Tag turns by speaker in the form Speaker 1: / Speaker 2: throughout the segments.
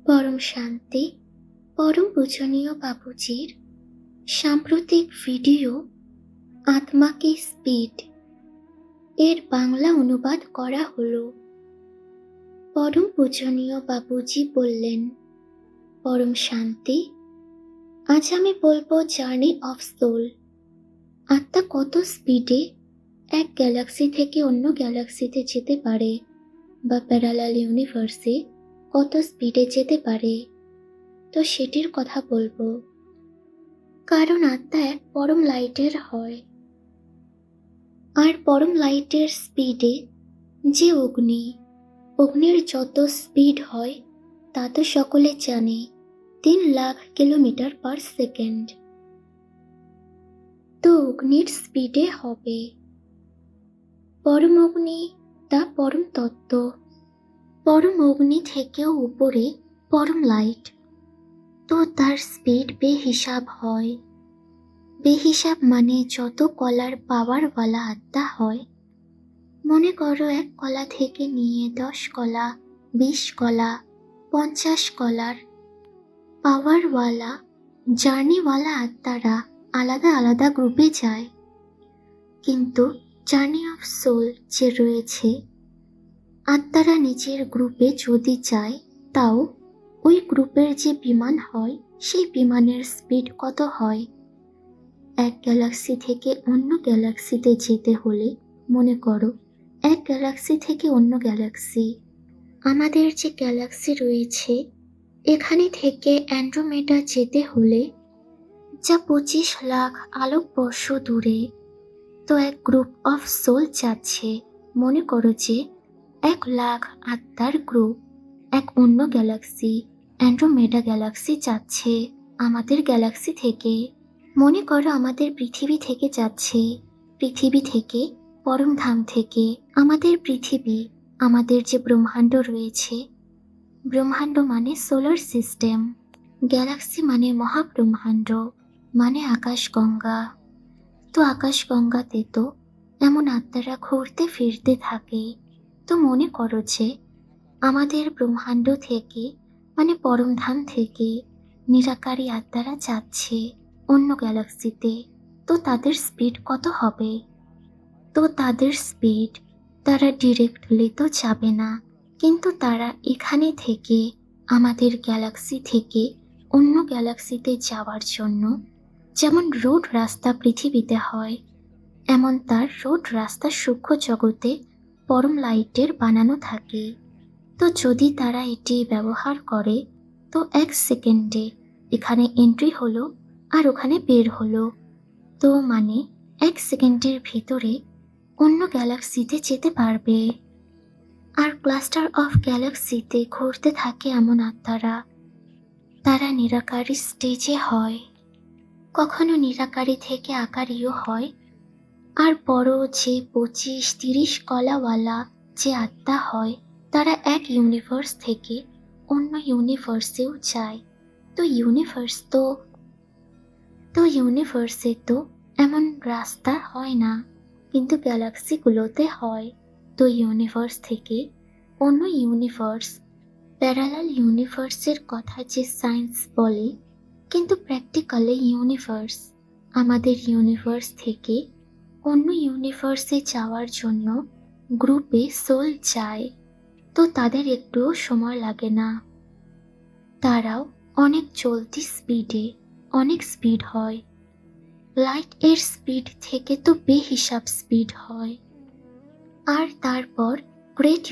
Speaker 1: পরম শান্তি পরম পূজনীয় বাপুজির সাম্প্রতিক ভিডিও আত্মা কি স্পিড এর বাংলা অনুবাদ করা হলো। পরম পূজনীয় বাপুজি বললেন, পরম শান্তি, আজ আমি বলবো জার্নি অফ সোল। আত্মা কত স্পিডে এক গ্যালাক্সি থেকে অন্য গ্যালাক্সিতে যেতে পারে, বা প্যারালাল ইউনিভার্সে কত স্পিডে যেতে পারে, তো সেটির কথা বলবো। কারণ আত্মা এক পরম লাইটের হয়, আর পরম লাইটের স্পিডে যে অগ্নির যত স্পিড হয় তা তো সকলে জানে, 3,00,000 কিলোমিটার পার সেকেন্ড। তো অগ্নির স্পিডে হবে। পরম অগ্নি তা পরম তত্ত্ব। পরম অগ্নি থেকেও উপরে পরম লাইট, তো তার স্পিড বেহিসাব হয়। বেহিসাব মানে যত কলার পাওয়ারওয়ালা আত্মা হয়, মনে করো এক কলা থেকে নিয়ে 10 কলা, 20 কলা, 50 কলার পাওয়ারওয়ালা জার্নিওয়ালা আত্মারা আলাদা আলাদা গ্রুপে যায়। কিন্তু জার্নি অফ সোল যে রয়েছে, আত্মারা নিজের গ্রুপে যদি যায়, তাও ওই গ্রুপের যে বিমান হয় সেই বিমানের স্পিড কত হয়। এক গ্যালাক্সি থেকে অন্য গ্যালাক্সিতে যেতে হলে মনে করো এক গ্যালাক্সি থেকে অন্য গ্যালাক্সি, আমাদের যে গ্যালাক্সি রয়েছে এখানে থেকে অ্যান্ড্রোমেডা যেতে হলে যা 25 লাখ আলোকবর্ষ দূরে, তো এক গ্রুপ অফ সোল যাচ্ছে। মনে করো যে 1 লাখ আত্মার গ্রুপ এক অন্য গ্যালাক্সি অ্যান্ড্রোমেডা গ্যালাক্সি যাচ্ছে আমাদের গ্যালাক্সি থেকে। মনে করো আমাদের পৃথিবী থেকে যাচ্ছে, পৃথিবী থেকে পরমধাম থেকে আমাদের পৃথিবী, আমাদের যে ব্রহ্মাণ্ড রয়েছে, ব্রহ্মাণ্ড মানে সোলার সিস্টেম, গ্যালাক্সি মানে মহাব্রহ্মাণ্ড, মানে আকাশগঙ্গা। তো আকাশগঙ্গাতে তো এমন আত্মারা ঘুরতে ফিরতে থাকে। তো মনে করো যে আমাদের ব্রহ্মাণ্ড থেকে মানে পরমধাম থেকে নিরাকারী আত্মারা যাচ্ছে অন্য গ্যালাক্সিতে, তো তাদের স্পিড কত হবে? তো তাদের স্পিড, তারা ডিরেক্টলি তো যাবে না, কিন্তু তারা এখানে থেকে আমাদের গ্যালাক্সি থেকে অন্য গ্যালাক্সিতে যাওয়ার জন্য যেমন রোড রাস্তা পৃথিবীতে হয়, এমন তার রোড রাস্তা সূক্ষ্ম জগতে পরম লাইটের বানানো থাকে। তো যদি তারা এটি ব্যবহার করে, তো 1 সেকেন্ডে এখানে এন্ট্রি হলো আর ওখানে বের হলো, তো মানে 1 সেকেন্ডের ভিতরে অন্য গ্যালাক্সিতে যেতে পারবে। আর ক্লাস্টার অফ গ্যালাক্সিতে ঘুরতে থাকে এমন আত্মারা, তারা নিরাকারী স্টেজে হয়, কখনো নিরাকারী থেকে আকারীও হয়। আর বড় যে 25-30 কলাওয়ালা যে আত্মা হয়, তারা এক ইউনিভার্স থেকে অন্য ইউনিভার্সেও যায়। তো ইউনিভার্সে তো এমন রাস্তা হয় না, কিন্তু গ্যালাক্সিগুলোতে হয়। তো ইউনিভার্স থেকে অন্য ইউনিভার্স, প্যারালাল ইউনিভার্সের কথা যে সায়েন্স বলে, কিন্তু প্র্যাকটিক্যালি ইউনিভার্স, আমাদের ইউনিভার্স থেকে অন্য ইউনিভার্সে যাওয়ার জন্য গ্রুপে সোল যায়। তো তাদের একটুও সময় লাগে না, তারাও অনেক চলতি স্পিডে, অনেক স্পিড হয়। লাইট এর স্পিড থেকে তো বেহিসাব স্পিড হয়। আর তারপর গ্রেট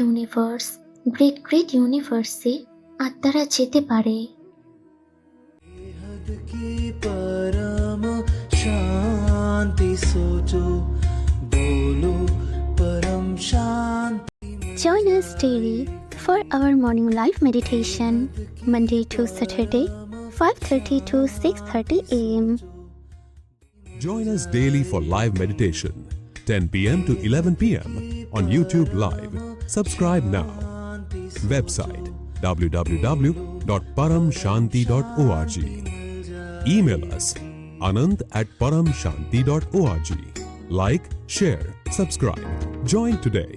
Speaker 1: ইউনিভার্সে আত্মারা যেতে পারে।
Speaker 2: परम शांति सोचो, बोलो परम शांति।
Speaker 3: Join us daily for our morning live meditation, Monday to Saturday, 5:30 to 6:30 a.m.
Speaker 4: Join us daily for live meditation, 10 p.m. to 11 p.m. on YouTube Live. Subscribe now. Website www.paramshanti.org. Email us anand@paramshanti.org. Like, share, subscribe. Join today.